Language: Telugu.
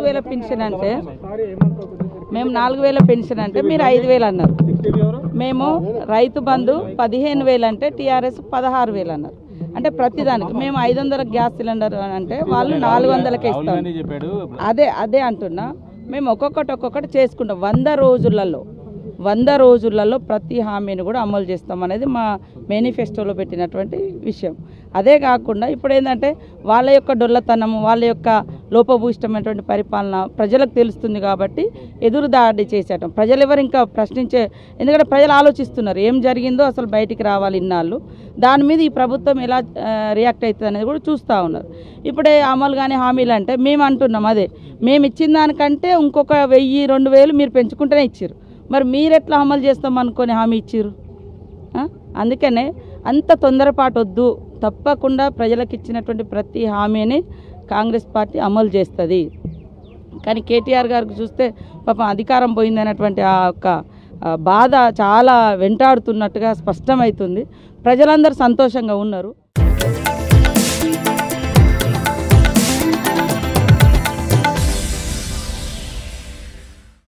4000 పెన్షన్ అంటే మేము 4000 పెన్షన్ అంటే మీరు 5000 అన్నారు. మేము రైతు బంధు 15000 అంటే టీఆర్ఎస్ 16000 అన్నారు. అంటే ప్రతిదానికి మేము 500 గ్యాస్ సిలిండర్ అంటే వాళ్ళు 400కే ఇస్తాం. అదే అంటున్నా. మేము ఒక్కొక్కటి చేసుకుంటాం. 100 రోజులలో ప్రతి హామీని కూడా అమలు చేస్తాం అనేది మా మేనిఫెస్టోలో పెట్టినటువంటి విషయం. అదే కాకుండా ఇప్పుడు ఏంటంటే వాళ్ళ యొక్క డొల్లతనము, వాళ్ళ యొక్క లోపభూయిష్టమైనటువంటి పరిపాలన ప్రజలకు తెలుస్తుంది కాబట్టి ఎదురుదాడి చేసేయటం. ప్రజలు ఎవరు ఇంకా ప్రశ్నించే, ఎందుకంటే ప్రజలు ఆలోచిస్తున్నారు ఏం జరిగిందో అసలు బయటికి రావాలి ఇన్నాళ్ళు, దాని మీద ఈ ప్రభుత్వం ఎలా రియాక్ట్ అవుతుంది అనేది కూడా చూస్తూ ఉన్నారు. ఇప్పుడే అమలు కానీ హామీలు అంటే మేము అంటున్నాం, అదే మేము ఇచ్చిన దానికంటే ఇంకొక 1000-2000 మీరు పెంచుకుంటూనే ఇచ్చారు. మరి మీరు ఎట్లా అమలు చేస్తాం అనుకొని హామీ ఇచ్చారు? అందుకనే అంత తొందరపాటు వద్దు. తప్పకుండా ప్రజలకు ఇచ్చినటువంటి ప్రతి హామీని కాంగ్రెస్ పార్టీ అమలు చేస్తుంది. కానీ కేటీఆర్ గారికి చూస్తే పాపం అధికారం పోయిందనేటువంటి ఆ యొక్క బాధ చాలా వెంటాడుతున్నట్టుగా స్పష్టమవుతుంది. ప్రజలందరూ సంతోషంగా ఉన్నారు.